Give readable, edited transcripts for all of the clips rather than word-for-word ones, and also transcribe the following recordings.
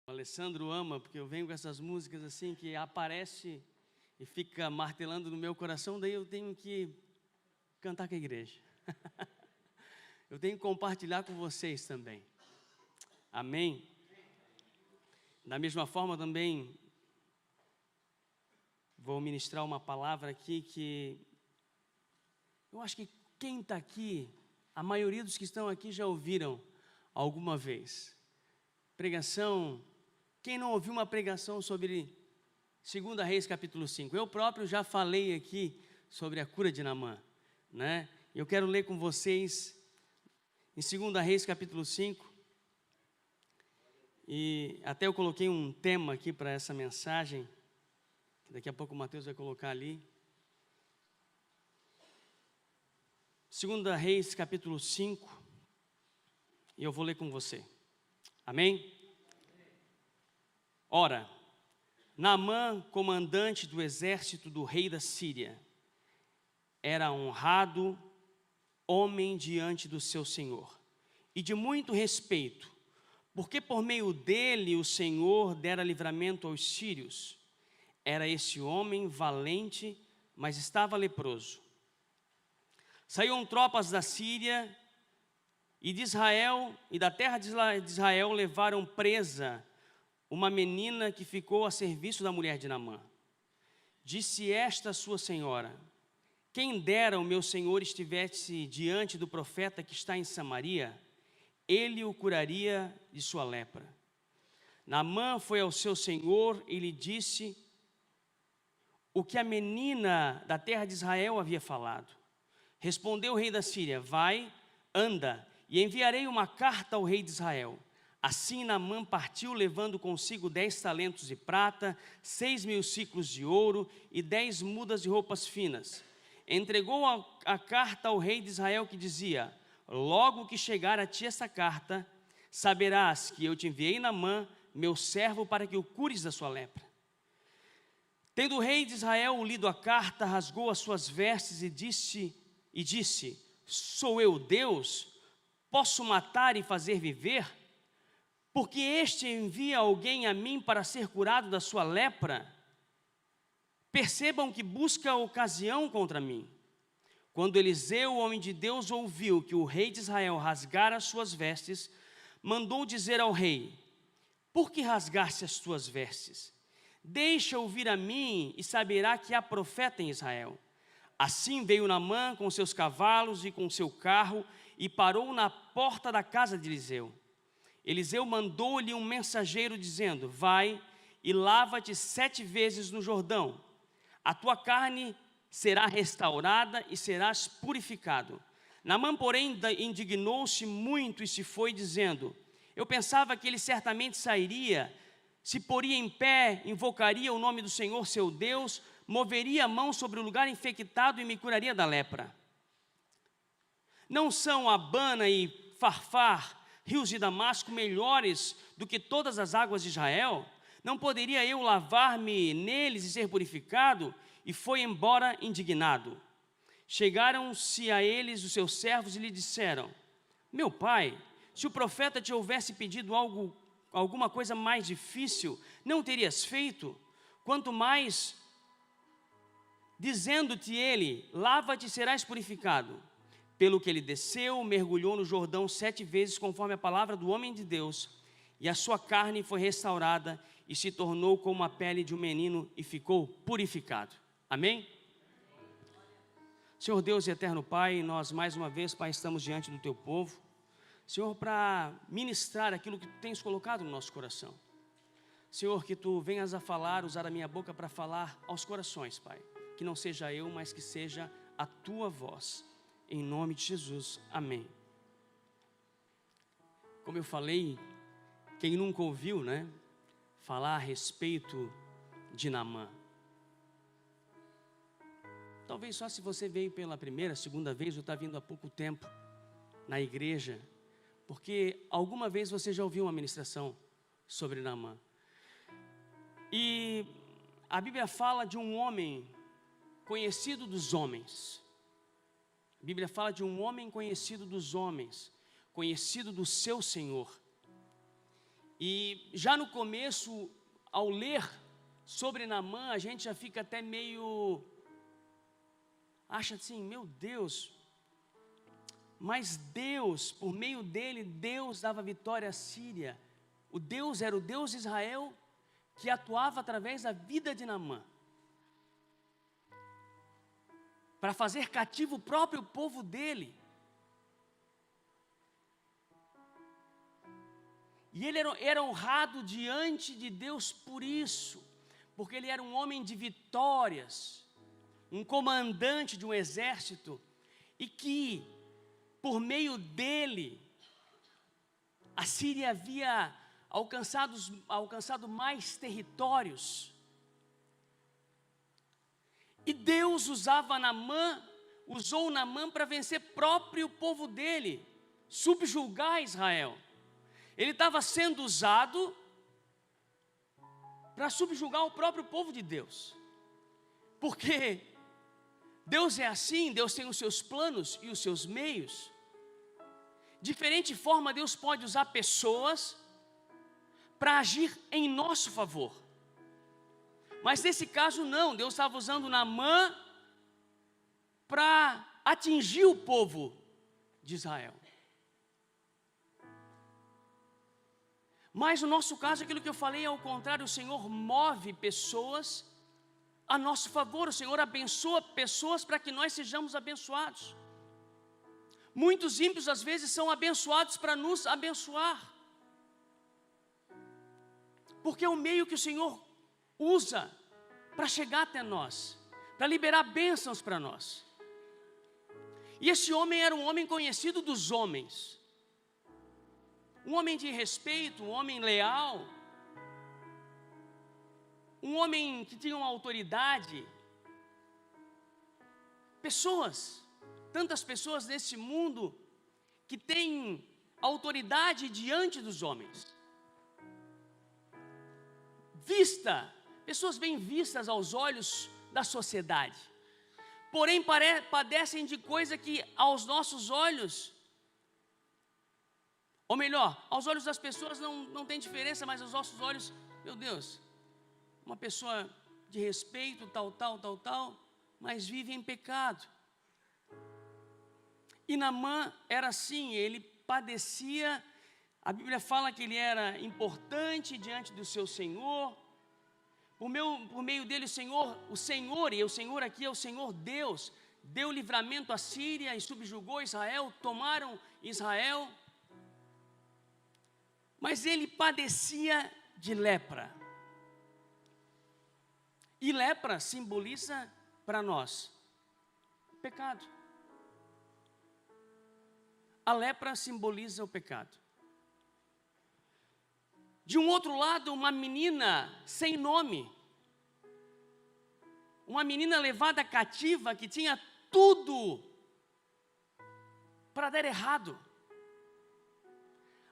O Alessandro ama, porque eu venho com essas músicas assim que aparece e fica martelando no meu coração, daí eu tenho que cantar com a igreja. Eu tenho que compartilhar com vocês também. Amém? Da mesma forma também vou ministrar uma palavra aqui que eu acho que quem está aqui, a maioria dos que estão aqui já ouviram alguma vez. Pregação, quem não ouviu uma pregação sobre 2 Reis capítulo 5? Eu próprio já falei aqui sobre a cura de Naamã, né? Eu quero ler com vocês em 2 Reis capítulo 5, e até eu coloquei um tema aqui para essa mensagem, que daqui a pouco o Mateus vai colocar ali. 2 Reis capítulo 5, e eu vou ler com você. Amém? Ora, Naamã, comandante do exército do rei da Síria, era honrado homem diante do seu senhor, e de muito respeito, porque por meio dele o Senhor dera livramento aos sírios. Era esse homem valente, mas estava leproso. Saíram tropas da Síria e de Israel, e da terra de Israel levaram presa uma menina que ficou a serviço da mulher de Naamã. Disse esta sua senhora: quem dera o meu senhor estivesse diante do profeta que está em Samaria, ele o curaria de sua lepra. Naamã foi ao seu senhor e lhe disse o que a menina da terra de Israel havia falado. Respondeu o rei da Síria: vai, anda, e enviarei uma carta ao rei de Israel. Assim Naamã partiu, levando consigo 10 talentos de prata, 6.000 siclos de ouro e 10 mudas de roupas finas. Entregou a carta ao rei de Israel, que dizia: logo que chegar a ti essa carta, saberás que eu te enviei Naamã, meu servo, para que o cures da sua lepra. Tendo o rei de Israel lido a carta, rasgou as suas vestes e disse: sou eu Deus? Posso matar e fazer viver? Porque este envia alguém a mim para ser curado da sua lepra? Percebam que busca ocasião contra mim. Quando Eliseu, o homem de Deus, ouviu que o rei de Israel rasgara as suas vestes, mandou dizer ao rei: por que rasgaste as tuas vestes? Deixa ouvir a mim e saberá que há profeta em Israel. Assim veio Naamã com seus cavalos e com seu carro e parou na porta da casa de Eliseu. Eliseu mandou-lhe um mensageiro dizendo: vai e lava-te 7 vezes no Jordão. A tua carne será restaurada e serás purificado. Naamã, porém, indignou-se muito e se foi, dizendo: eu pensava que ele certamente sairia, se poria em pé, invocaria o nome do Senhor seu Deus, moveria a mão sobre o lugar infectado e me curaria da lepra. Não são Abana e Farfar, rios de Damasco, melhores do que todas as águas de Israel? Não poderia eu lavar-me neles e ser purificado? E foi embora indignado. Chegaram-se a eles os seus servos e lhe disseram: meu pai, se o profeta te houvesse pedido alguma coisa mais difícil, não terias feito? Quanto mais, dizendo-te ele: lava-te e serás purificado. Pelo que ele desceu, mergulhou no Jordão 7 vezes, conforme a palavra do homem de Deus, e a sua carne foi restaurada e se tornou como a pele de um menino e ficou purificado. Amém? Senhor Deus e eterno Pai, nós mais uma vez, Pai, estamos diante do teu povo, Senhor, para ministrar aquilo que tu tens colocado no nosso coração. Senhor, que tu venhas a falar, usar a minha boca para falar aos corações, Pai. Que não seja eu, mas que seja a tua voz. Em nome de Jesus, amém. Como eu falei, quem nunca ouviu, né, falar a respeito de Naamã? Talvez só se você veio pela primeira, segunda vez, ou está vindo há pouco tempo na igreja, porque alguma vez você já ouviu uma ministração sobre Naamã. E a Bíblia fala de um homem conhecido dos homens. A Bíblia fala de um homem conhecido dos homens, conhecido do seu Senhor. E já no começo, ao ler sobre Naamã, a gente já fica até meio, acha assim, meu Deus, mas Deus, por meio dele, Deus dava vitória à Síria. O Deus era o Deus de Israel, que atuava através da vida de Naamã, para fazer cativo o próprio povo dele. E ele era honrado diante de Deus por isso, porque ele era um homem de vitórias, um comandante de um exército, e que, por meio dele, a Síria havia alcançado mais territórios. E Deus usou Naamã para vencer próprio povo dele, subjugar Israel. Ele estava sendo usado para subjugar o próprio povo de Deus. Porque Deus é assim, Deus tem os seus planos e os seus meios. Diferente forma, Deus pode usar pessoas para agir em nosso favor. Mas nesse caso não, Deus estava usando Naamã para atingir o povo de Israel. Mas no nosso caso, aquilo que eu falei é ao contrário, o Senhor move pessoas a nosso favor, o Senhor abençoa pessoas para que nós sejamos abençoados. Muitos ímpios às vezes são abençoados para nos abençoar, porque é o meio que o Senhor usa para chegar até nós, para liberar bênçãos para nós. E esse homem era um homem conhecido dos homens, um homem de respeito, um homem leal, um homem que tinha uma autoridade. Tantas pessoas nesse mundo que têm autoridade diante dos homens. Pessoas bem vistas aos olhos da sociedade, porém padecem de coisa que aos nossos olhos, ou melhor, aos olhos das pessoas não tem diferença, mas aos nossos olhos, meu Deus, uma pessoa de respeito, tal, mas vive em pecado. E Naamã era assim, ele padecia, a Bíblia fala que ele era importante diante do seu Senhor, por meio dele o Senhor, e o Senhor aqui é o Senhor Deus, deu livramento à Síria e subjugou Israel, tomaram Israel, mas ele padecia de lepra. E lepra simboliza para nós pecado. A lepra simboliza o pecado. De um outro lado, uma menina sem nome, uma menina levada cativa que tinha tudo para dar errado.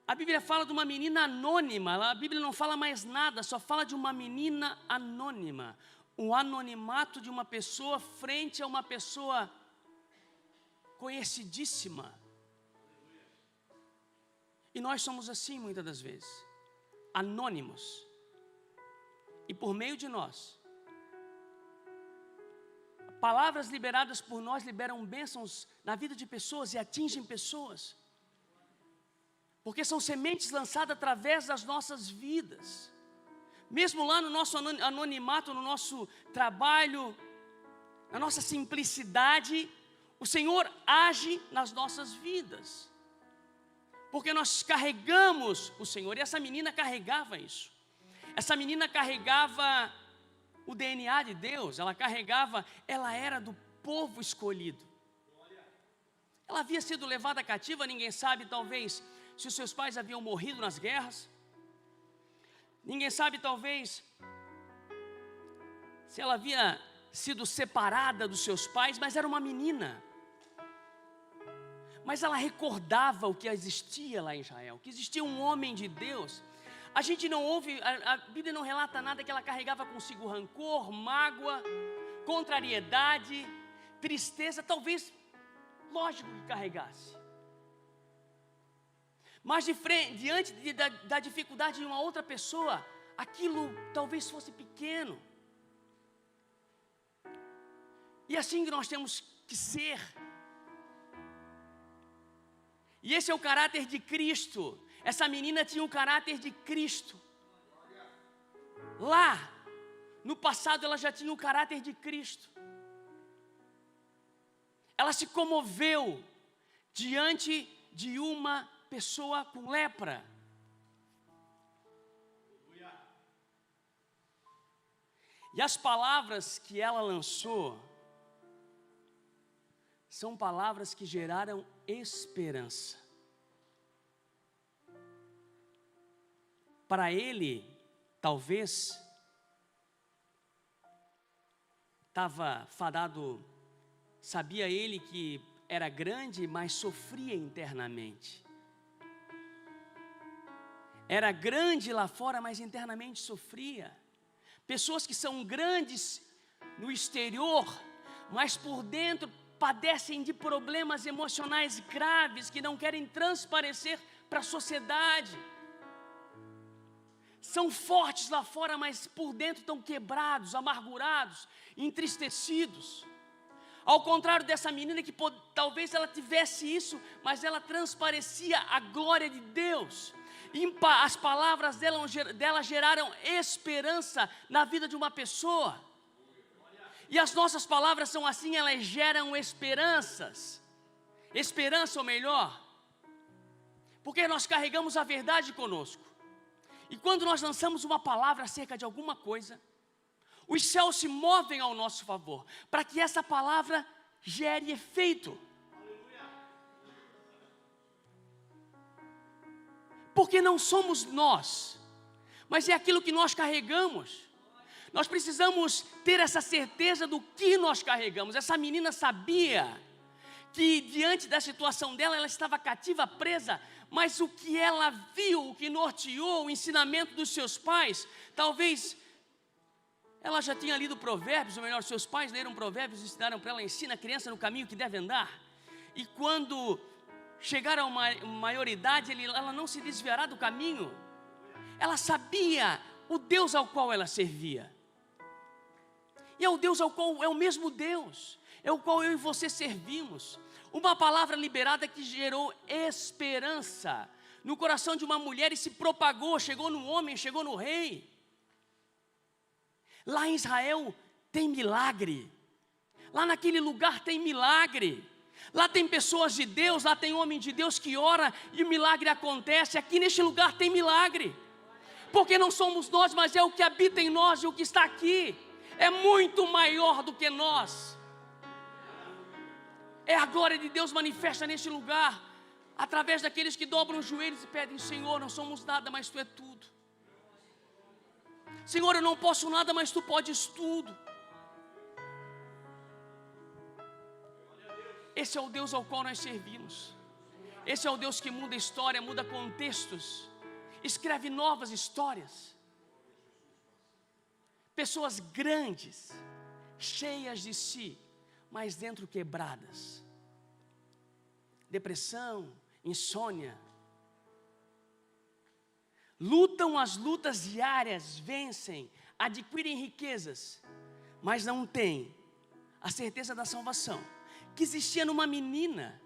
A Bíblia fala de uma menina anônima, a Bíblia não fala mais nada, só fala de uma menina anônima. O anonimato de uma pessoa frente a uma pessoa conhecidíssima. E nós somos assim muitas das vezes, anônimos. E por meio de nós, palavras liberadas por nós liberam bênçãos na vida de pessoas e atingem pessoas. Porque são sementes lançadas através das nossas vidas. Mesmo lá no nosso anonimato, no nosso trabalho, na nossa simplicidade, o Senhor age nas nossas vidas. Porque nós carregamos o Senhor, e essa menina carregava isso. Essa menina carregava o DNA de Deus, ela era do povo escolhido. Ela havia sido levada cativa, ninguém sabe, talvez, se os seus pais haviam morrido nas guerras. Ninguém sabe, talvez, se ela havia sido separada dos seus pais, mas era uma menina. Mas ela recordava o que existia lá em Israel, que existia um homem de Deus. A gente não ouve, a Bíblia não relata nada que ela carregava consigo rancor, mágoa, contrariedade, tristeza, talvez, lógico que carregasse. Mas diante da dificuldade de uma outra pessoa, aquilo talvez fosse pequeno. E assim que nós temos que ser. E esse é o caráter de Cristo. Essa menina tinha o caráter de Cristo. Lá, no passado, ela já tinha o caráter de Cristo. Ela se comoveu diante de uma pessoa com lepra. E as palavras que ela lançou são palavras que geraram esperança. Para ele, talvez, estava fadado, sabia ele que era grande, mas sofria internamente. Era grande lá fora, mas internamente sofria. Pessoas que são grandes no exterior, mas por dentro padecem de problemas emocionais graves que não querem transparecer para a sociedade. São fortes lá fora, mas por dentro estão quebrados, amargurados, entristecidos. Ao contrário dessa menina que talvez ela tivesse isso, mas ela transparecia a glória de Deus. As palavras dela geraram esperança na vida de uma pessoa. E as nossas palavras são assim, elas geram esperanças. Esperança, ou melhor, porque nós carregamos a verdade conosco. E quando nós lançamos uma palavra acerca de alguma coisa, os céus se movem ao nosso favor, para que essa palavra gere efeito. Porque não somos nós, mas é aquilo que nós carregamos. Nós precisamos ter essa certeza do que nós carregamos. Essa menina sabia que diante da situação dela, ela estava cativa, presa, mas o que ela viu, o que norteou o ensinamento dos seus pais, talvez ela já tinha lido Provérbios, ou melhor, seus pais leram Provérbios e ensinaram para ela, ensina a criança no caminho que deve andar. E quando chegar a uma maioridade, ela não se desviará do caminho. Ela sabia o Deus ao qual ela servia. E é o Deus ao qual é o mesmo Deus, é o qual eu e você servimos. Uma palavra liberada que gerou esperança no coração de uma mulher e se propagou, chegou no homem, chegou no rei. Lá em Israel tem milagre, lá naquele lugar tem milagre, lá tem pessoas de Deus, lá tem homem de Deus que ora e o milagre acontece. Aqui neste lugar tem milagre, porque não somos nós, mas é o que habita em nós, e o que está aqui é muito maior do que nós. É a glória de Deus manifesta neste lugar, através daqueles que dobram os joelhos e pedem: Senhor, não somos nada, mas Tu é tudo. Senhor, eu não posso nada, mas Tu podes tudo. Esse é o Deus ao qual nós servimos. Esse é o Deus que muda a história, muda contextos, escreve novas histórias. Pessoas grandes, cheias de si, mas dentro quebradas. Depressão, insônia. Lutam as lutas diárias, vencem, adquirem riquezas, mas não têm a certeza da salvação que existia numa menina,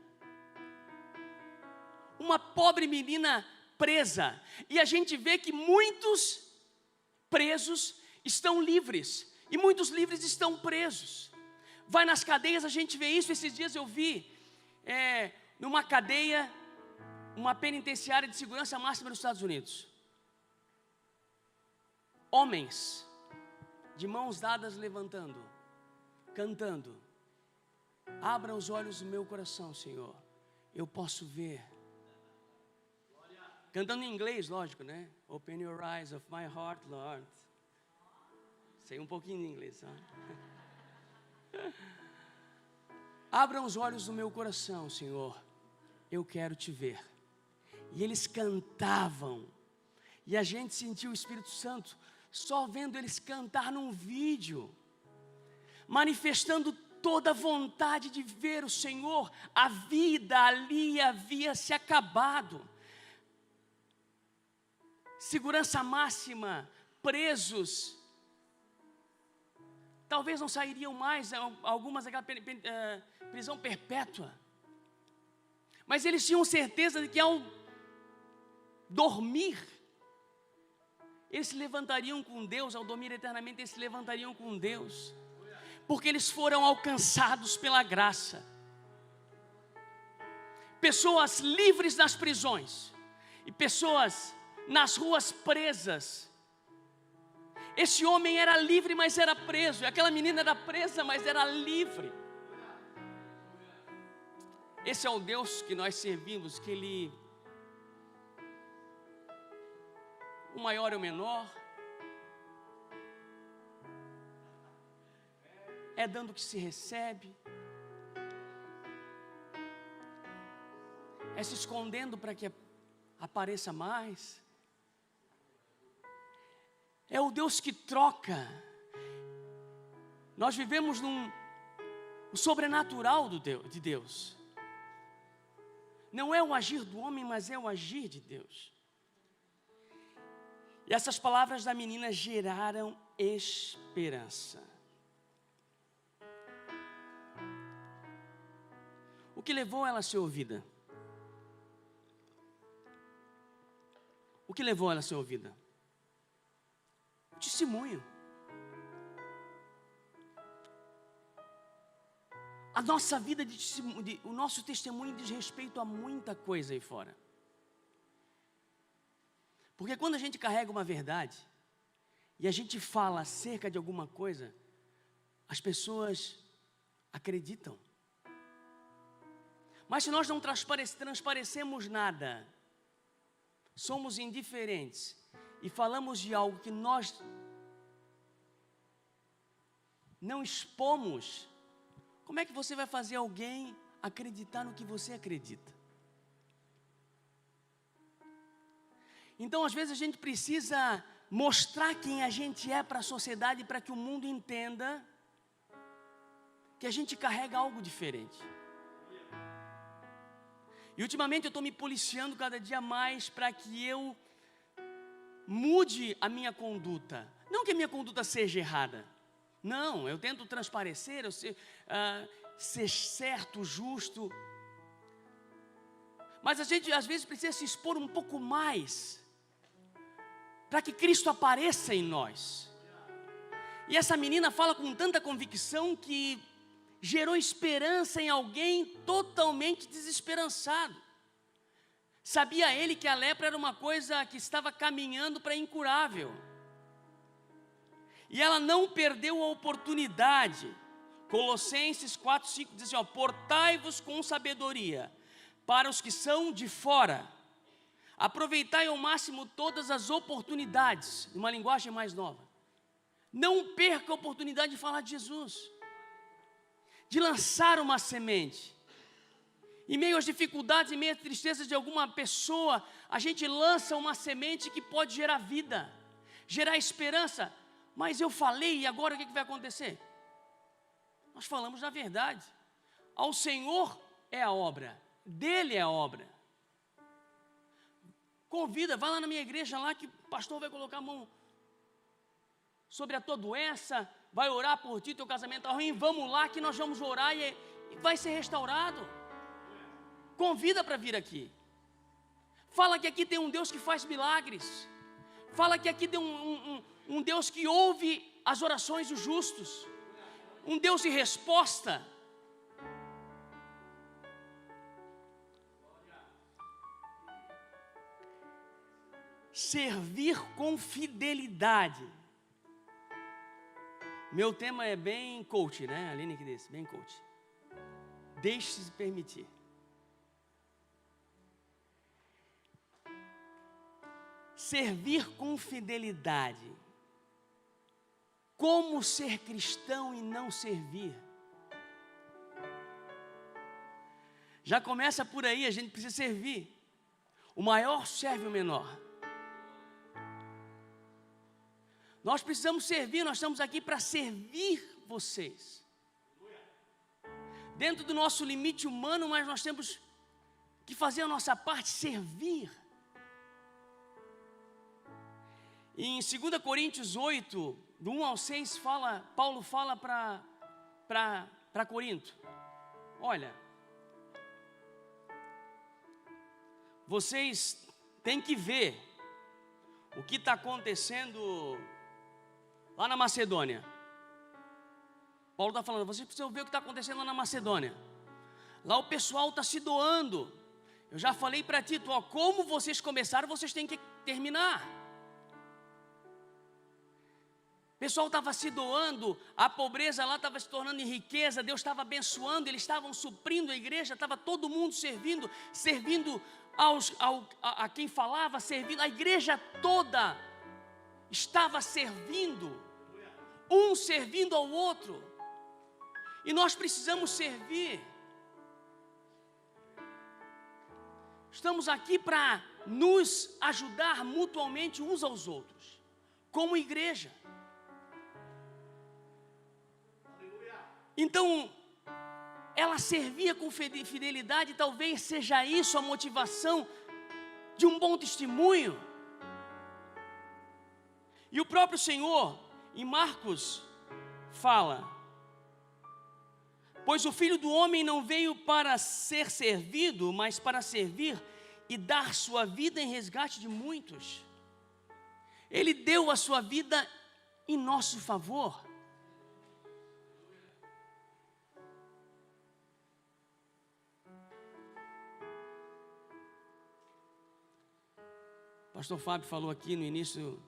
uma pobre menina presa. E a gente vê que muitos presos estão livres, e muitos livres estão presos. Vai nas cadeias, a gente vê isso. Esses dias eu vi numa cadeia, uma penitenciária de segurança máxima dos Estados Unidos, homens de mãos dadas levantando, cantando: abra os olhos do meu coração, Senhor, eu posso ver. Cantando em inglês, lógico, né? Open your eyes of my heart, Lord. Sei um pouquinho de inglês, sabe? Abram os olhos do meu coração, Senhor, eu quero te ver. E eles cantavam, e a gente sentiu o Espírito Santo só vendo eles cantar num vídeo, manifestando toda a vontade de ver o Senhor. A vida ali havia se acabado. segurança máxima, presos. Talvez não sairiam mais, algumas daquela prisão perpétua. Mas eles tinham certeza de que ao dormir, eles se levantariam com Deus, ao dormir eternamente, eles se levantariam com Deus. Porque eles foram alcançados pela graça. Pessoas livres nas prisões e pessoas nas ruas presas. Esse homem era livre, mas era preso. E aquela menina era presa, mas era livre. Esse é o Deus que nós servimos, que Ele, o maior e o menor, é dando que se recebe, é se escondendo para que apareça mais. É o Deus que troca. Nós vivemos no sobrenatural de Deus. Não é o agir do homem, mas é o agir de Deus. E essas palavras da menina geraram esperança. O que levou ela a ser ouvida? O que levou ela a ser ouvida? O testemunho. A nossa vida, o nosso testemunho diz respeito a muita coisa aí fora. Porque quando a gente carrega uma verdade, e a gente fala acerca de alguma coisa, as pessoas acreditam. Mas se nós não transparecemos nada, somos indiferentes, e falamos de algo que nós não expomos, como é que você vai fazer alguém acreditar no que você acredita? Então, às vezes, a gente precisa mostrar quem a gente é para a sociedade, para que o mundo entenda que a gente carrega algo diferente. E ultimamente eu estou me policiando cada dia mais para que eu mude a minha conduta. Não que a minha conduta seja errada. Não, eu tento transparecer, ser certo, justo. Mas a gente às vezes precisa se expor um pouco mais, para que Cristo apareça em nós. E essa menina fala com tanta convicção que gerou esperança em alguém totalmente desesperançado. Sabia ele que a lepra era uma coisa que estava caminhando para incurável. E ela não perdeu a oportunidade. Colossenses 4:5 diz assim, portai-vos com sabedoria para os que são de fora. Aproveitai ao máximo todas as oportunidades, numa linguagem mais nova. Não perca a oportunidade de falar de Jesus, de lançar uma semente. Em meio às dificuldades, em meio às tristezas de alguma pessoa, a gente lança uma semente que pode gerar vida, gerar esperança. Mas eu falei, e agora o que vai acontecer? Nós falamos da verdade. Ao Senhor é a obra, dele é a obra. Convida, vai lá na minha igreja lá que o pastor vai colocar a mão sobre a tua doença, vai orar por ti, teu casamento está ruim, vamos lá que nós vamos orar e vai ser restaurado. Convida para vir aqui. Fala que aqui tem um Deus que faz milagres. Fala que aqui tem um Deus que ouve as orações dos justos. Um Deus de resposta. Servir com fidelidade. Meu tema é bem coach, né? Aline que disse, bem coach. Deixe-se permitir. Servir com fidelidade. Como ser cristão e não servir? Já começa por aí, a gente precisa servir. O maior serve o menor. Nós precisamos servir, nós estamos aqui para servir vocês. Dentro do nosso limite humano, mas nós temos que fazer a nossa parte, servir. E em 2 Coríntios 8, do 1 ao 6, Paulo fala para Corinto: olha, vocês têm que ver o que está acontecendo lá na Macedônia. Paulo está falando, vocês precisam ver o que está acontecendo lá na Macedônia. Lá o pessoal está se doando. Eu já falei para Tito, ó, como vocês começaram, vocês têm que terminar. O pessoal estava se doando, a pobreza lá estava se tornando em riqueza, Deus estava abençoando, eles estavam suprindo a igreja, estava todo mundo servindo a quem falava, servindo, a igreja toda estava servindo, um servindo ao outro. E nós precisamos servir. Estamos aqui para nos ajudar mutuamente uns aos outros, como igreja. Então, ela servia com fidelidade, talvez seja isso a motivação de um bom testemunho. E o próprio Senhor, em Marcos, fala: pois o Filho do Homem não veio para ser servido, mas para servir e dar sua vida em resgate de muitos. Ele deu a sua vida em nosso favor. O pastor Fábio falou aqui no início,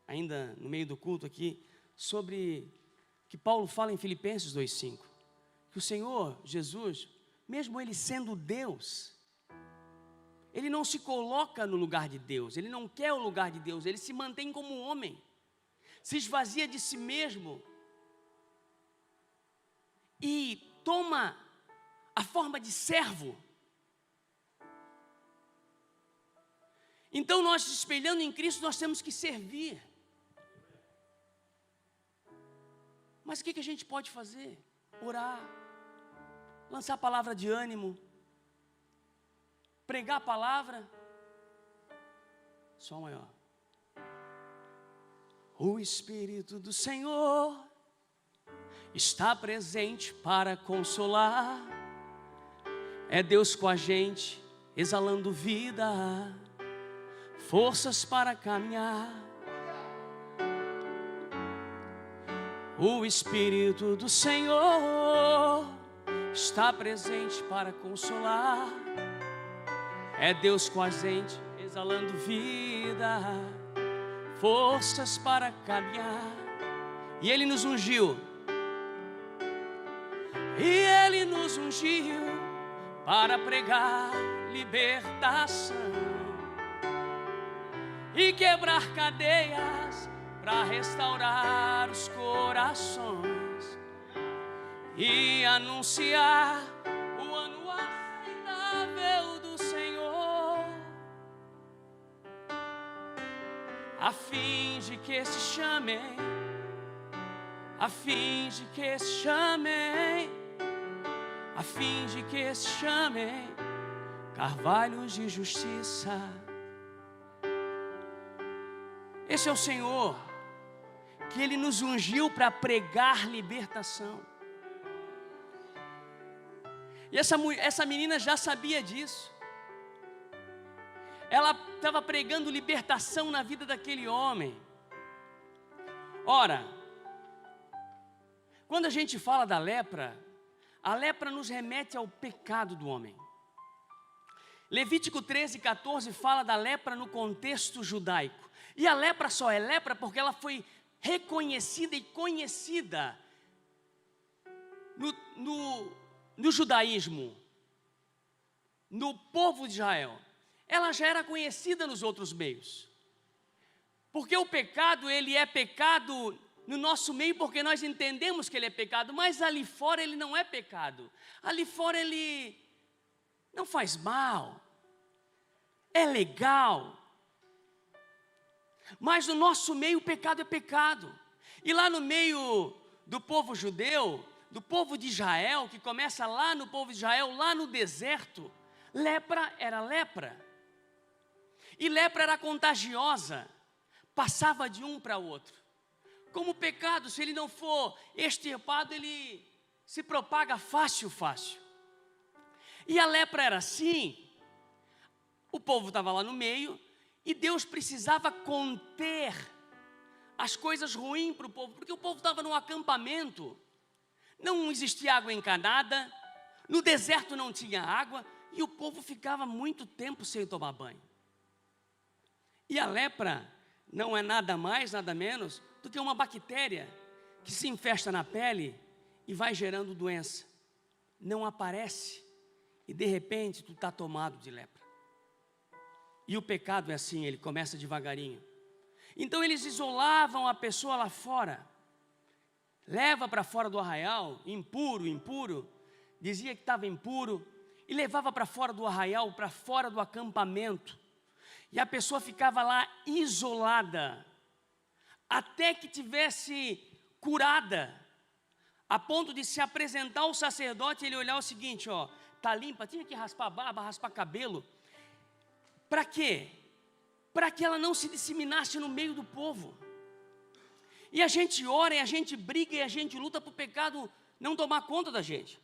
ainda no meio do culto aqui, sobre que Paulo fala em Filipenses 2,5. Que o Senhor Jesus, mesmo Ele sendo Deus, Ele não se coloca no lugar de Deus, Ele não quer o lugar de Deus, Ele se mantém como um homem, se esvazia de si mesmo e toma a forma de servo. Então nós, espelhando em Cristo, nós temos que servir. Mas o que a gente pode fazer? Orar, lançar palavra de ânimo, pregar a palavra. Só maior. O Espírito do Senhor está presente para consolar. É Deus com a gente, exalando vida, forças para caminhar. O Espírito do Senhor está presente para consolar. É Deus com a gente, exalando vida, forças para caminhar. E Ele nos ungiu. E Ele nos ungiu para pregar libertação e quebrar cadeias, para restaurar os corações e anunciar o ano aceitável do Senhor, a fim de que se chamem, a fim de que se chamem, a fim de que se chamem carvalhos de justiça. Esse é o Senhor, que Ele nos ungiu para pregar libertação. E essa menina já sabia disso. Ela estava pregando libertação na vida daquele homem. Ora, quando a gente fala da lepra, a lepra nos remete ao pecado do homem. Levítico 13:14 fala da lepra no contexto judaico. E a lepra só é lepra porque ela foi reconhecida e conhecida no judaísmo, no povo de Israel. Ela já era conhecida nos outros meios. Porque o pecado, ele é pecado no nosso meio porque nós entendemos que ele é pecado, mas ali fora ele não é pecado. Ali fora ele não faz mal, é legal. Mas no nosso meio o pecado é pecado. E lá no meio do povo judeu, do povo de Israel, que começa lá no povo de Israel, lá no deserto, lepra era lepra. E lepra era contagiosa. passava de um para outro. Como o pecado, se ele não for extirpado, ele se propaga fácil. E a lepra era assim. O povo estava lá no meio e Deus precisava conter as coisas ruins para o povo, porque o povo estava num acampamento, não existia água encanada, no deserto não tinha água, e o povo ficava muito tempo sem tomar banho. E a lepra não é nada mais, nada menos do que uma bactéria que se infesta na pele e vai gerando doença. Não aparece e de repente tu está tomado de lepra. E o pecado é assim, ele começa devagarinho. Então eles isolavam a pessoa lá fora, leva para fora do arraial, impuro, dizia que estava impuro, e levava para fora do arraial, para fora do acampamento, e a pessoa ficava lá isolada, até que tivesse curada, a ponto de se apresentar ao sacerdote, ele olhar o seguinte, ó, está limpa, tinha que raspar a barba, raspar cabelo, para quê? Para que ela não se disseminasse no meio do povo. E a gente ora, e a gente briga, e a gente luta para o pecado não tomar conta da gente.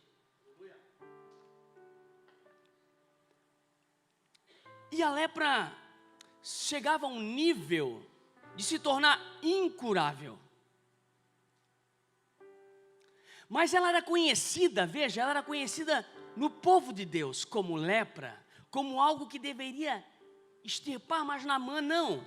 E a lepra chegava a um nível de se tornar incurável. Mas ela era conhecida, veja, ela era conhecida no povo de Deus como lepra, como algo que deveria extirpar, mas Naamã não.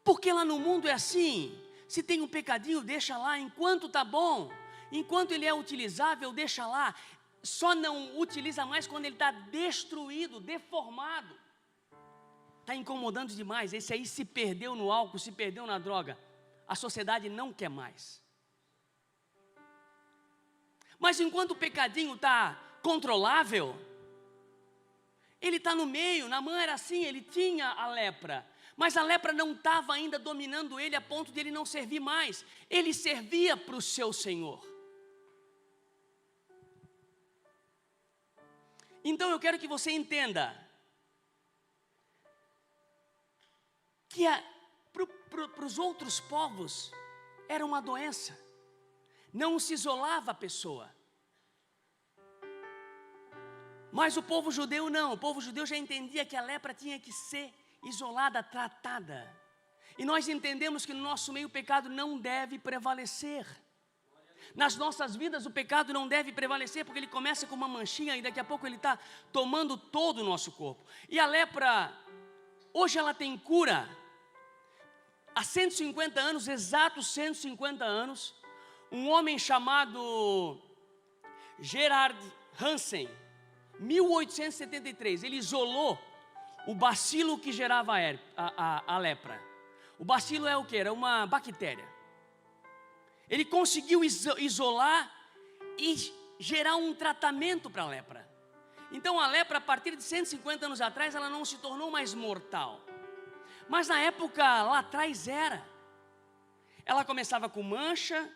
Porque lá no mundo é assim, se tem um pecadinho, deixa lá, enquanto está bom, enquanto ele é utilizável, deixa lá. Só não utiliza mais quando ele está destruído, deformado. Está incomodando demais, esse aí se perdeu no álcool, se perdeu na droga. A sociedade não quer mais. Mas enquanto o pecadinho está controlável, ele está no meio. Naamã era assim, ele tinha a lepra, mas a lepra não estava ainda dominando ele a ponto de ele não servir mais. Ele servia para o seu Senhor. Então eu quero que você entenda que para os outros povos era uma doença, não se isolava a pessoa. Mas o povo judeu não, o povo judeu já entendia que a lepra tinha que ser isolada, tratada. E nós entendemos que no nosso meio o pecado não deve prevalecer. Nas nossas vidas o pecado não deve prevalecer, porque ele começa com uma manchinha e daqui a pouco ele está tomando todo o nosso corpo. E a lepra, hoje ela tem cura. Há 150 anos, exatos 150 anos, um homem chamado Gerhard Hansen, 1873, ele isolou o bacilo que gerava a lepra. O bacilo é o que? Era uma bactéria. Ele conseguiu isolar e gerar um tratamento para a lepra. Então a lepra, a partir de 150 anos atrás, ela não se tornou mais mortal. Mas na época lá atrás era. Ela começava com mancha,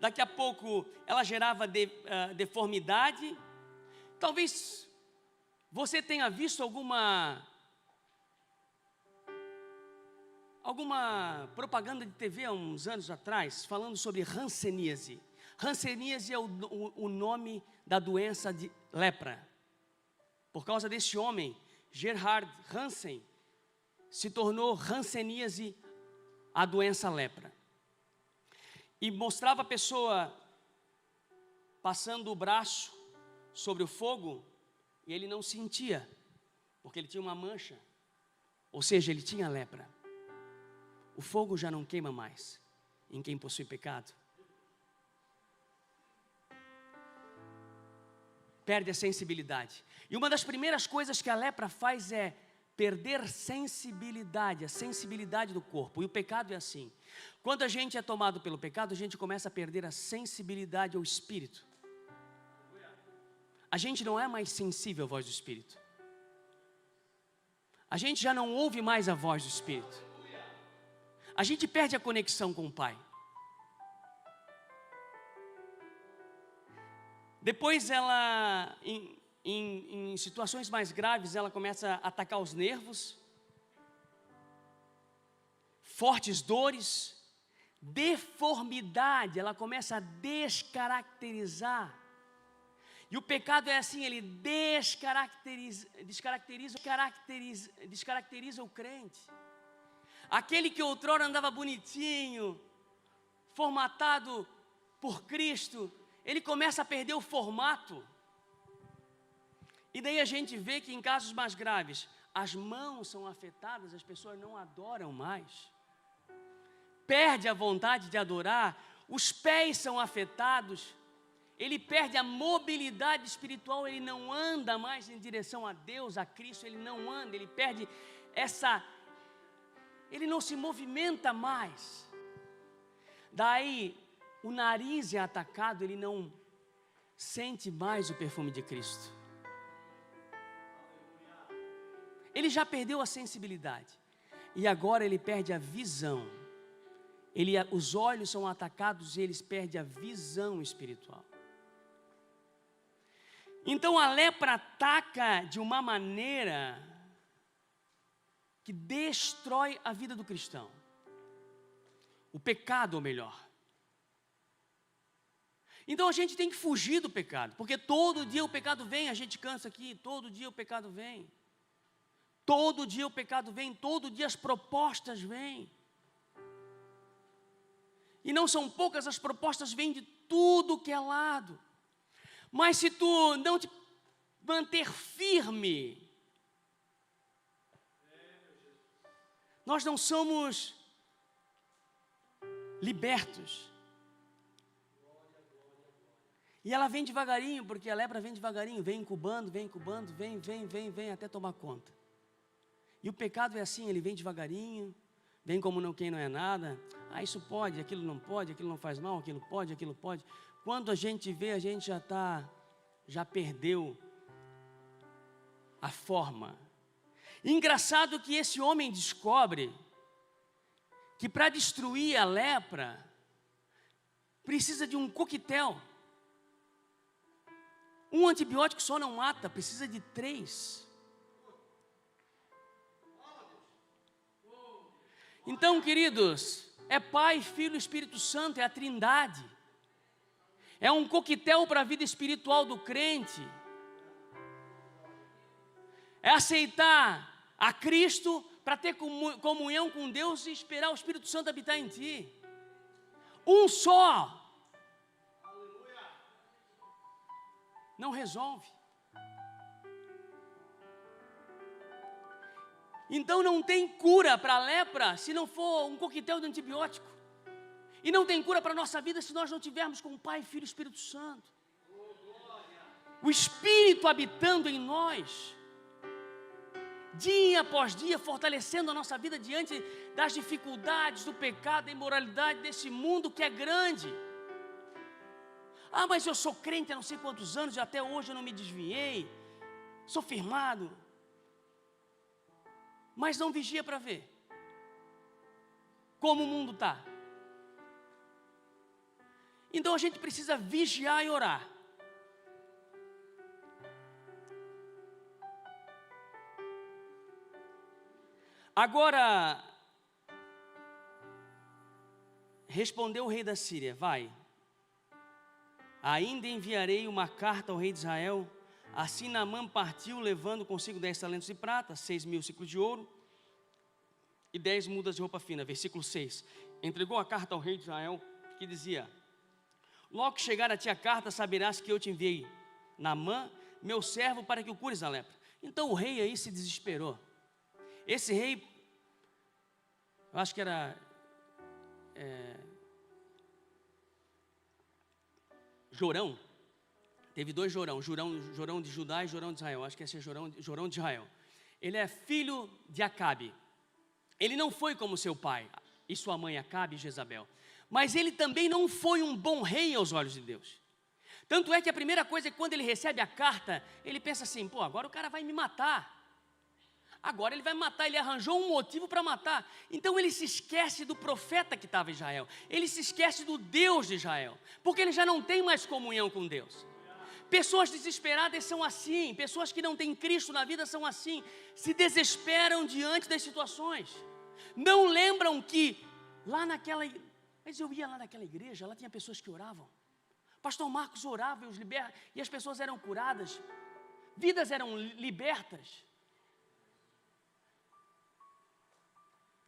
daqui a pouco ela gerava deformidade. Talvez você tenha visto alguma propaganda de TV há uns anos atrás, falando sobre hanseníase. Hanseníase é o nome da doença de lepra. Por causa desse homem, Gerhard Hansen, se tornou hanseníase a doença lepra. E mostrava a pessoa passando o braço sobre o fogo, e ele não sentia, porque ele tinha uma mancha, ou seja, ele tinha lepra. O fogo já não queima mais em quem possui pecado. Perde a sensibilidade. E uma das primeiras coisas que a lepra faz é perder sensibilidade, a sensibilidade do corpo. E o pecado é assim. Quando a gente é tomado pelo pecado, a gente começa a perder a sensibilidade ao Espírito. A gente não é mais sensível à voz do Espírito. A gente já não ouve mais a voz do Espírito. A gente perde a conexão com o Pai. Depois ela, em situações mais graves, ela começa a atacar os nervos. fortes dores, deformidade, ela começa a descaracterizar. E o pecado é assim, ele descaracteriza o crente. Aquele que outrora andava bonitinho, formatado por Cristo, ele começa a perder o formato. E daí a gente vê que em casos mais graves, as mãos são afetadas, as pessoas não adoram mais. Perde a vontade de adorar, os pés são afetados, ele perde a mobilidade espiritual, ele não anda mais em direção a Deus, a Cristo, ele não anda, ele perde ele não se movimenta mais. Daí, o nariz é atacado, ele não sente mais o perfume de Cristo. Ele já perdeu a sensibilidade, e agora ele perde a visão. Os olhos são atacados e eles perdem a visão espiritual. Então a lepra ataca de uma maneira que destrói a vida do cristão. O pecado, ou melhor. Então a gente tem que fugir do pecado, porque todo dia o pecado vem, a gente cansa aqui, todo dia o pecado vem. Todo dia o pecado vem, todo dia as propostas vêm. E não são poucas, as propostas vêm de tudo que é lado. Mas se tu não te manter firme, nós não somos libertos. E ela vem devagarinho, porque a lepra vem devagarinho, vem incubando, vem até tomar conta. E o pecado é assim, ele vem devagarinho, vem como quem não é nada. Isso pode, aquilo não faz mal, aquilo pode. Quando a gente vê, a gente já perdeu a forma. Engraçado que esse homem descobre que para destruir a lepra, precisa de um coquetel. Um antibiótico só não mata, precisa de 3. Então, queridos, é Pai, Filho e Espírito Santo, é a Trindade. É um coquetel para a vida espiritual do crente. É aceitar a Cristo para ter comunhão com Deus e esperar o Espírito Santo habitar em ti. Um só. Não resolve. Então não tem cura para a lepra se não for um coquetel de antibiótico. E não tem cura para a nossa vida se nós não tivermos com o Pai, Filho e Espírito Santo. O Espírito habitando em nós, dia após dia, fortalecendo a nossa vida diante das dificuldades, do pecado, da imoralidade desse mundo que é grande. Mas eu sou crente há não sei quantos anos e até hoje eu não me desviei, sou firmado. Mas não vigia para ver como o mundo está. Então a gente precisa vigiar e orar. Agora, respondeu o rei da Síria: vai, ainda enviarei uma carta ao rei de Israel. Assim Naamã partiu, levando consigo 10 talentos de prata, 6.000 ciclos de ouro e 10 mudas de roupa fina. Versículo 6. Entregou a carta ao rei de Israel, que dizia: logo que chegar a ti a carta, saberás que eu te enviei Naamã, meu servo, para que o cures a lepra. Então o rei aí se desesperou. Esse rei, eu acho que era Jorão. Teve 2 Jorão, Jorão de Judá e Jorão de Israel. Acho que esse é Jorão de Israel. Ele é filho de Acabe. Ele não foi como seu pai e sua mãe Acabe e Jezabel. Mas ele também não foi um bom rei aos olhos de Deus. Tanto é que a primeira coisa é que quando ele recebe a carta, ele pensa assim: agora o cara vai me matar. Agora ele vai matar, ele arranjou um motivo para matar. Então ele se esquece do profeta que estava em Israel. Ele se esquece do Deus de Israel. Porque ele já não tem mais comunhão com Deus. Pessoas desesperadas são assim. Pessoas que não têm Cristo na vida são assim. Se desesperam diante das situações. Não lembram que lá naquela... Mas eu ia lá naquela igreja, lá tinha pessoas que oravam. Pastor Marcos orava e as pessoas eram curadas. Vidas eram libertas.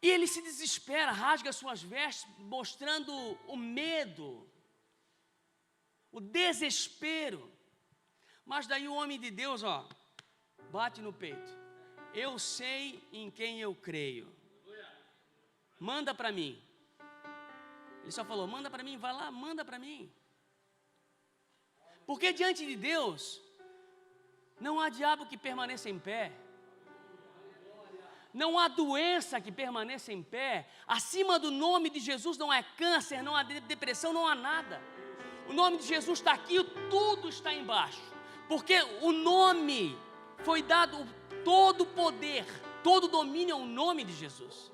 E ele se desespera, rasga suas vestes, mostrando o medo, o desespero. Mas daí o homem de Deus, bate no peito. Eu sei em quem eu creio. Manda para mim. Ele só falou, manda para mim, vai lá, manda para mim. Porque diante de Deus, não há diabo que permaneça em pé. Não há doença que permaneça em pé. Acima do nome de Jesus não há câncer, não há depressão, não há nada. O nome de Jesus está aqui, tudo está embaixo. Porque o nome foi dado, todo poder, todo domínio ao nome de Jesus.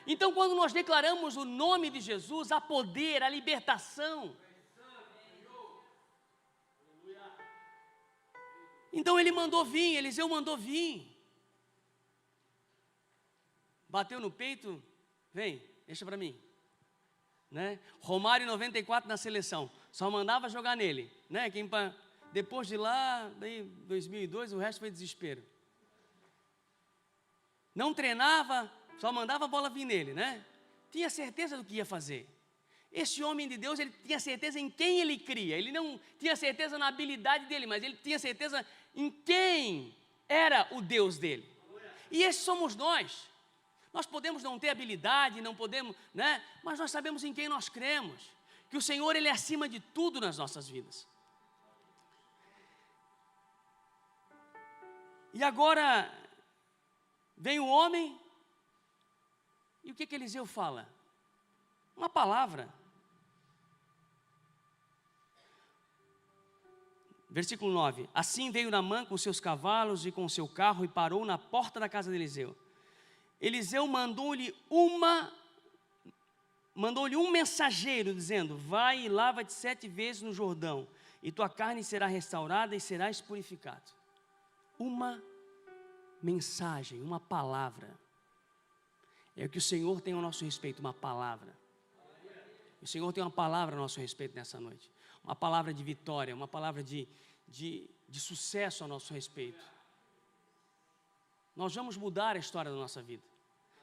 Então, quando nós declaramos o nome de Jesus, há poder, há libertação. Então ele mandou vir, Eliseu mandou vir. Bateu no peito, vem, deixa para mim. Né? Romário 94 na seleção, só mandava jogar nele. Né? Depois de lá, daí 2002, o resto foi desespero. Não treinava, só mandava a bola vir nele. Né? Tinha certeza do que ia fazer. Esse homem de Deus, ele tinha certeza em quem ele cria. Ele não tinha certeza na habilidade dele, mas ele tinha certeza em quem era o Deus dele. E esses somos nós. Nós podemos não ter habilidade, não podemos, né? Mas nós sabemos em quem nós cremos. Que o Senhor, Ele é acima de tudo nas nossas vidas. E agora, vem o homem, e o que Eliseu fala? Uma palavra. Versículo 9. Assim veio Naamã com seus cavalos e com seu carro e parou na porta da casa de Eliseu. Eliseu mandou-lhe um mensageiro, dizendo, vai e lava-te 7 vezes no Jordão, e tua carne será restaurada e serás purificado. Uma mensagem, uma palavra. É o que o Senhor tem ao nosso respeito, uma palavra. O Senhor tem uma palavra ao nosso respeito nessa noite. Uma palavra de vitória, uma palavra de sucesso ao nosso respeito. Nós vamos mudar a história da nossa vida.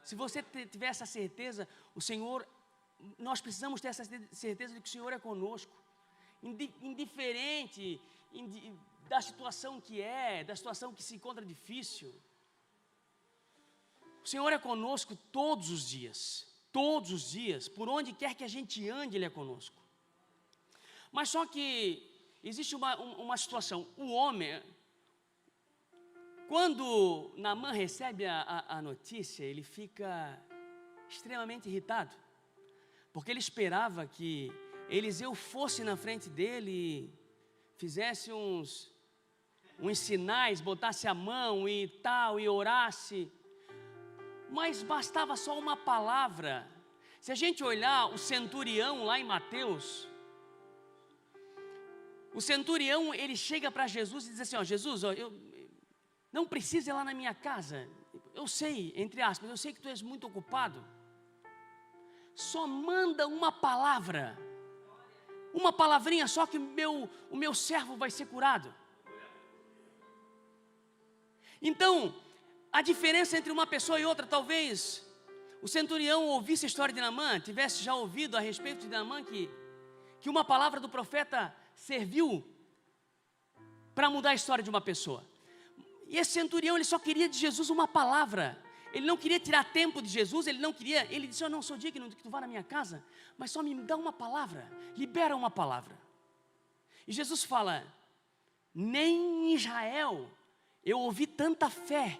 Se você tiver essa certeza, o Senhor, nós precisamos ter essa certeza de que o Senhor é conosco. Indiferente da situação que da situação que se encontra difícil. O Senhor é conosco todos os dias, por onde quer que a gente ande, Ele é conosco. Mas só que existe uma situação, o homem... Quando Naamã recebe a notícia, ele fica extremamente irritado, porque ele esperava que Eliseu fosse na frente dele e fizesse uns sinais, botasse a mão e tal, e orasse, mas bastava só uma palavra. Se a gente olhar o centurião lá em Mateus, o centurião, ele chega para Jesus e diz assim, Jesus, não precisa ir lá na minha casa, eu sei, entre aspas, eu sei que tu és muito ocupado, só manda uma palavra, uma palavrinha só que o meu servo vai ser curado. Então, a diferença entre uma pessoa e outra, talvez o centurião ouvisse a história de Naamã, tivesse já ouvido a respeito de Naamã que uma palavra do profeta serviu para mudar a história de uma pessoa. E esse centurião, ele só queria de Jesus uma palavra. Ele não queria tirar tempo de Jesus, ele disse, eu não sou digno de que tu vá na minha casa, mas só me dá uma palavra, libera uma palavra. E Jesus fala, nem em Israel eu ouvi tanta fé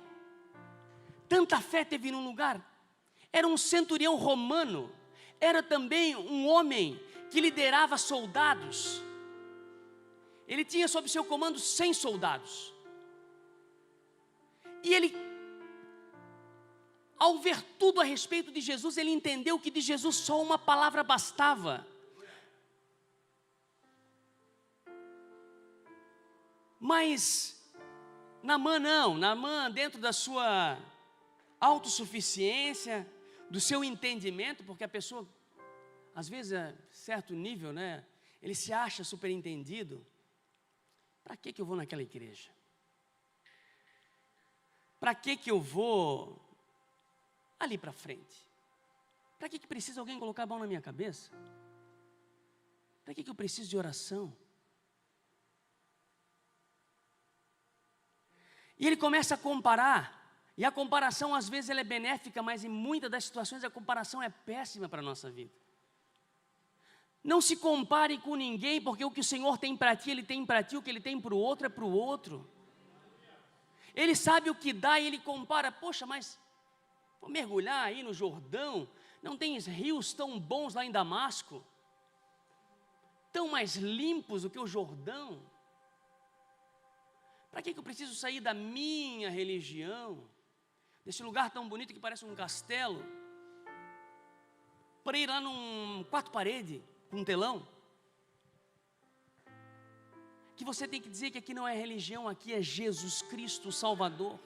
teve num lugar. Era um centurião romano, era também um homem que liderava soldados. Ele tinha sob seu comando 100 soldados. E ele, ao ver tudo a respeito de Jesus, ele entendeu que de Jesus só uma palavra bastava. Mas Naamã não, Naamã dentro da sua autossuficiência, do seu entendimento, porque a pessoa, às vezes, a certo nível, né, ele se acha super entendido. Para que eu vou naquela igreja? Para que eu vou ali para frente? Para que precisa alguém colocar a mão na minha cabeça? Para que eu preciso de oração? E ele começa a comparar, e a comparação às vezes ela é benéfica, mas em muitas das situações a comparação é péssima para a nossa vida. Não se compare com ninguém, porque o que o Senhor tem para ti, Ele tem para ti, o que Ele tem para o outro é para o outro. Ele sabe o que dá e Ele compara, poxa, mas vou mergulhar aí no Jordão, não tem rios tão bons lá em Damasco, tão mais limpos do que o Jordão? Para que eu preciso sair da minha religião, desse lugar tão bonito que parece um castelo, para ir lá num quarto parede, com um telão? Que você tem que dizer que aqui não é religião, aqui é Jesus Cristo, o Salvador.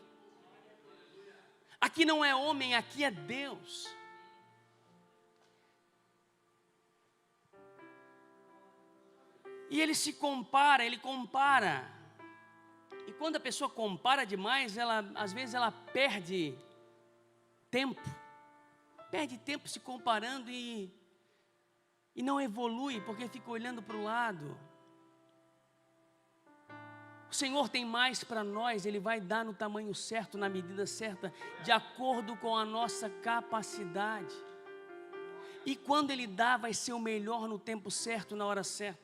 Aqui não é homem, aqui é Deus. E ele se compara, ele compara. E quando a pessoa compara demais, às vezes ela perde tempo. Perde tempo se comparando e não evolui, porque fica olhando para o lado. O Senhor tem mais para nós, Ele vai dar no tamanho certo, na medida certa, de acordo com a nossa capacidade. E quando Ele dá, vai ser o melhor no tempo certo, na hora certa.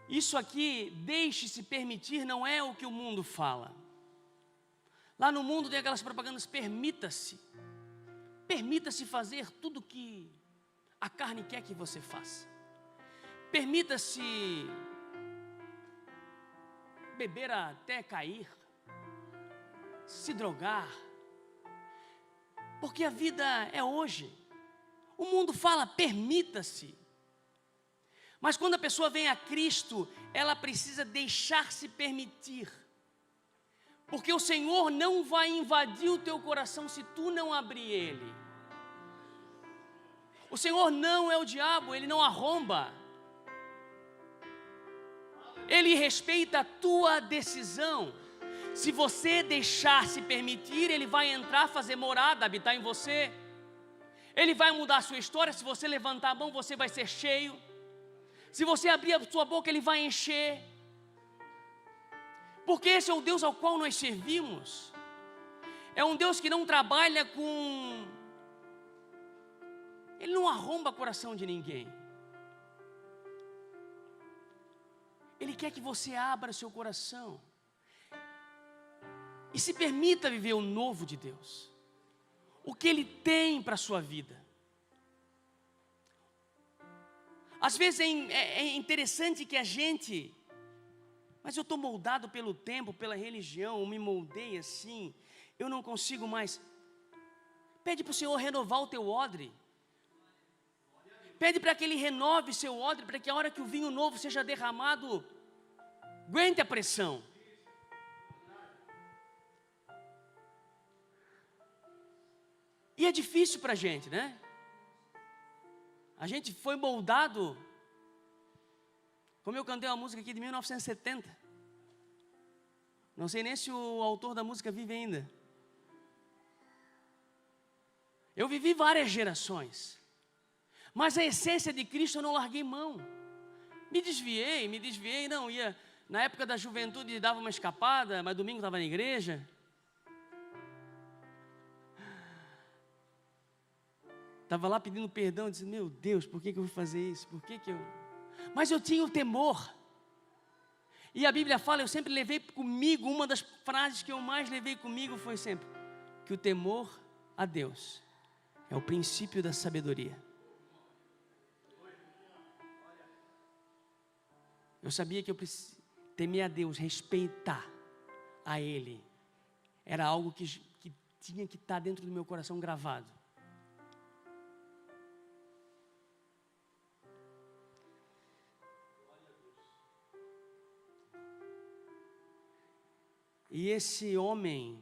Isso aqui, deixe-se permitir, não é o que o mundo fala. Lá no mundo tem aquelas propagandas, permita-se. Permita-se fazer tudo que a carne quer que você faça. Permita-se beber até cair, se drogar, porque a vida é hoje. O mundo fala, permita-se. Mas quando a pessoa vem a Cristo, ela precisa deixar-se permitir. Porque o Senhor não vai invadir o teu coração se tu não abrir ele. O Senhor não é o diabo, Ele não arromba. Ele respeita a tua decisão. Se você deixar se permitir, Ele vai entrar, fazer morada, habitar em você. Ele vai mudar a sua história. Se você levantar a mão, você vai ser cheio. Se você abrir a sua boca, Ele vai encher. Porque esse é o Deus ao qual nós servimos. É um Deus que não trabalha com... Ele não arromba o coração de ninguém. Ele quer que você abra seu coração e se permita viver o novo de Deus, o que Ele tem para a sua vida. Às vezes é interessante que a gente, mas eu estou moldado pelo tempo, pela religião, eu me moldei assim, eu não consigo mais. Pede para o Senhor renovar o teu odre. Pede para que Ele renove seu odre, para que a hora que o vinho novo seja derramado, aguente a pressão. E é difícil para a gente, né? A gente foi moldado, como eu cantei uma música aqui de 1970. Não sei nem se o autor da música vive ainda. Eu vivi várias gerações. Mas a essência de Cristo eu não larguei mão. Me desviei, não, ia... Na época da juventude dava uma escapada, mas domingo estava na igreja. Estava lá pedindo perdão, disse, meu Deus, por que eu vou fazer isso? Por que eu... Mas eu tinha o temor. E a Bíblia fala, eu sempre levei comigo, uma das frases que eu mais levei comigo foi sempre, que o temor a Deus é o princípio da sabedoria. Eu sabia que eu precisava temer a Deus, respeitar a Ele. Era algo que tinha que estar dentro do meu coração gravado. E esse homem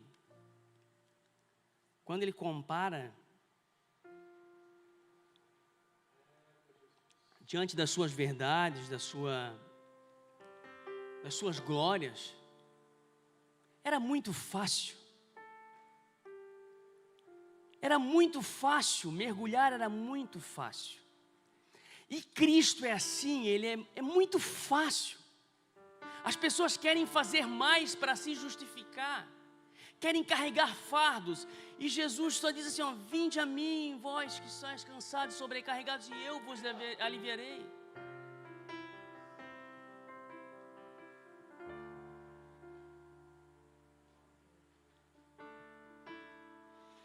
quando ele compara diante das suas verdades, das suas glórias, era muito fácil. Era muito fácil, mergulhar era muito fácil. E Cristo é assim, Ele é muito fácil. As pessoas querem fazer mais para se justificar, querem carregar fardos, e Jesus só diz assim, ó, vinde a mim, vós que sois cansados e sobrecarregados, e eu vos aliviarei.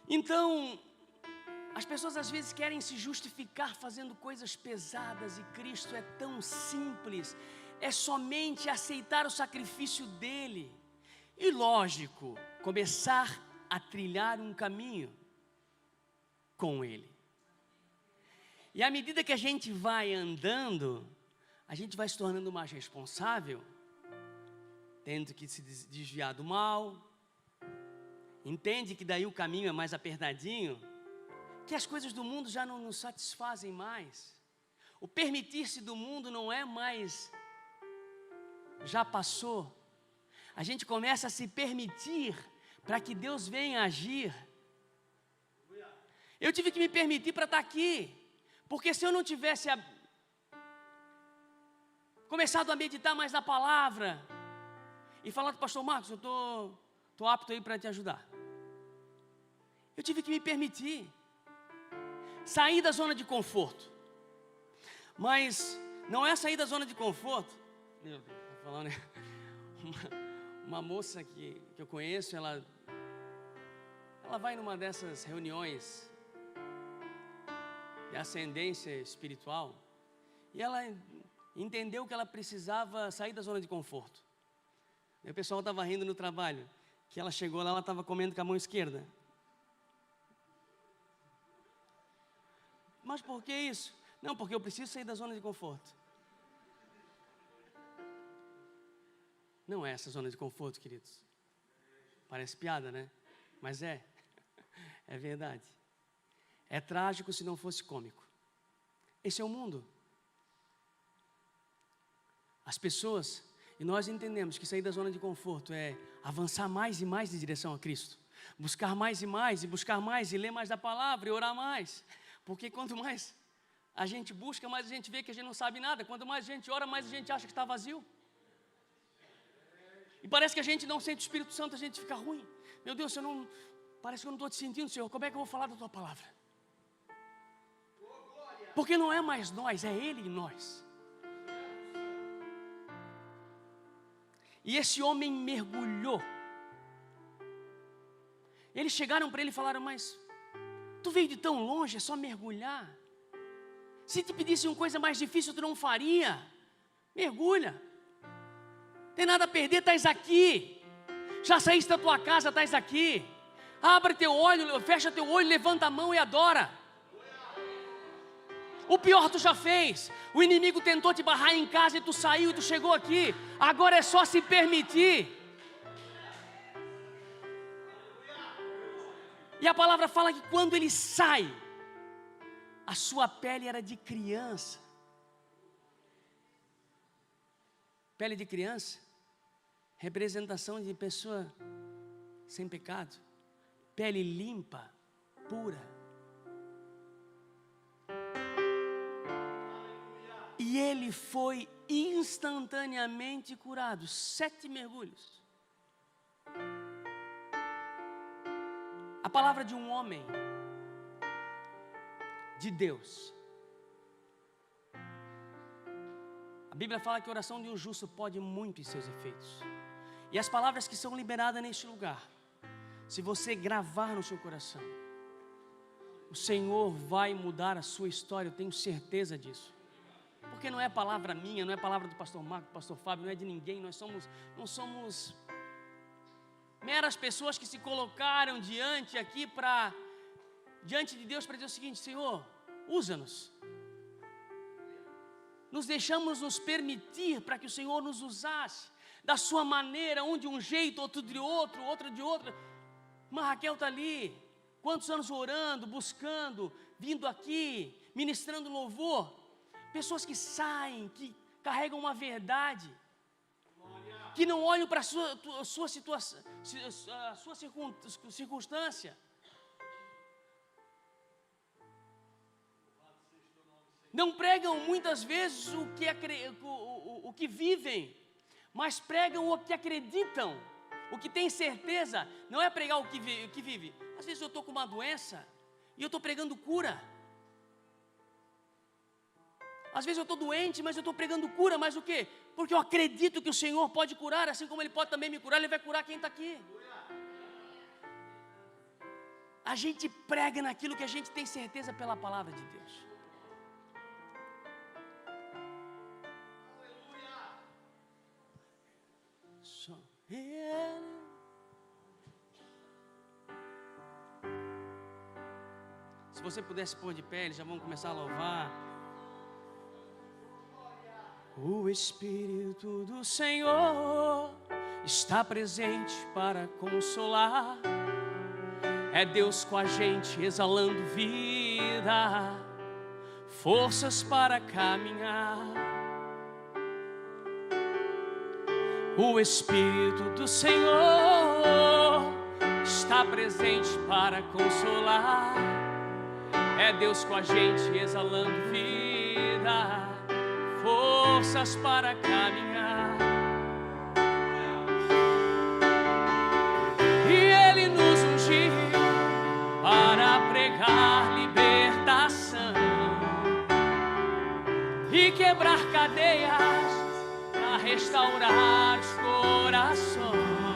Então, as pessoas às vezes querem se justificar fazendo coisas pesadas, e Cristo é tão simples, é somente aceitar o sacrifício dele, e lógico, começar a trilhar um caminho com ele. E à medida que a gente vai andando, a gente vai se tornando mais responsável, tendo que se desviar do mal, entende que daí o caminho é mais apertadinho, que as coisas do mundo já não nos satisfazem mais, o permitir-se do mundo não é mais, já passou, a gente começa a se permitir para que Deus venha agir. Eu tive que me permitir para estar aqui, porque se eu não tivesse começado a meditar mais na palavra, e falar para o pastor Marcos, eu estou apto aí para te ajudar, eu tive que me permitir, sair da zona de conforto, mas não é sair da zona de conforto, meu Deus, estou falando, uma moça que eu conheço, ela vai numa dessas reuniões de ascendência espiritual, e ela entendeu que ela precisava sair da zona de conforto. E o pessoal estava rindo no trabalho, que ela chegou lá, ela estava comendo com a mão esquerda. Mas por que isso? Não, porque eu preciso sair da zona de conforto. Não é essa zona de conforto, queridos. Parece piada, né? Mas é verdade. É trágico se não fosse cômico. Esse é o mundo. As pessoas, e nós entendemos que sair da zona de conforto é avançar mais e mais em direção a Cristo. Buscar mais e mais, e buscar mais, e ler mais da palavra, e orar mais. Porque quanto mais a gente busca, mais a gente vê que a gente não sabe nada. Quanto mais a gente ora, mais a gente acha que está vazio. E parece que a gente não sente o Espírito Santo, a gente fica ruim. Meu Deus, parece que eu não estou te sentindo, Senhor. Como é que eu vou falar da tua palavra? Porque não é mais nós, é Ele em nós. E esse homem mergulhou. Eles chegaram para ele e falaram, mas tu veio de tão longe, é só mergulhar. Se te pedisse uma coisa mais difícil, tu não faria. Mergulha. Tem nada a perder, estás aqui. Já saíste da tua casa, estás aqui. Abre teu olho, fecha teu olho, levanta a mão e adora. O pior tu já fez. O inimigo tentou te barrar em casa e tu saiu e tu chegou aqui. Agora é só se permitir. E a palavra fala que quando ele sai, a sua pele era de criança. Pele de criança, representação de pessoa sem pecado. Pele limpa, pura. E ele foi instantaneamente curado. 7 mergulhos. A palavra de um homem, de Deus. A Bíblia fala que a oração de um justo pode muito em seus efeitos. E as palavras que são liberadas neste lugar, se você gravar no seu coração, o Senhor vai mudar a sua história, eu tenho certeza disso. Porque não é palavra minha, não é palavra do pastor Marco, do pastor Fábio, não é de ninguém, não somos meras pessoas que se colocaram diante de Deus para dizer o seguinte, Senhor, usa-nos. Nos deixamos nos permitir para que o Senhor nos usasse da sua maneira, um de um jeito, outro de outro, outro de outro. Mas Raquel está ali, Quantos anos orando, buscando, vindo aqui, ministrando louvor. Pessoas que saem, que carregam uma verdade, que não olham para a sua situação, a sua circunstância. Não pregam muitas vezes o que vivem, mas pregam o que acreditam, o que tem certeza. Não é pregar o que vive. Às vezes eu estou com uma doença e eu estou pregando cura. Às vezes eu estou doente, mas eu estou pregando cura. Mas o quê? Porque eu acredito que o Senhor pode curar, assim como Ele pode também me curar. Ele vai curar quem está aqui. A gente prega naquilo que a gente tem certeza pela palavra de Deus. Se você pudesse pôr de pé, eles já vão começar a louvar. O Espírito do Senhor está presente para consolar. É Deus com a gente exalando vida, forças para caminhar. O Espírito do Senhor está presente para consolar. É Deus com a gente exalando vida, forças para caminhar. E Ele nos ungiu para pregar libertação e quebrar cadeias, para restaurar os corações.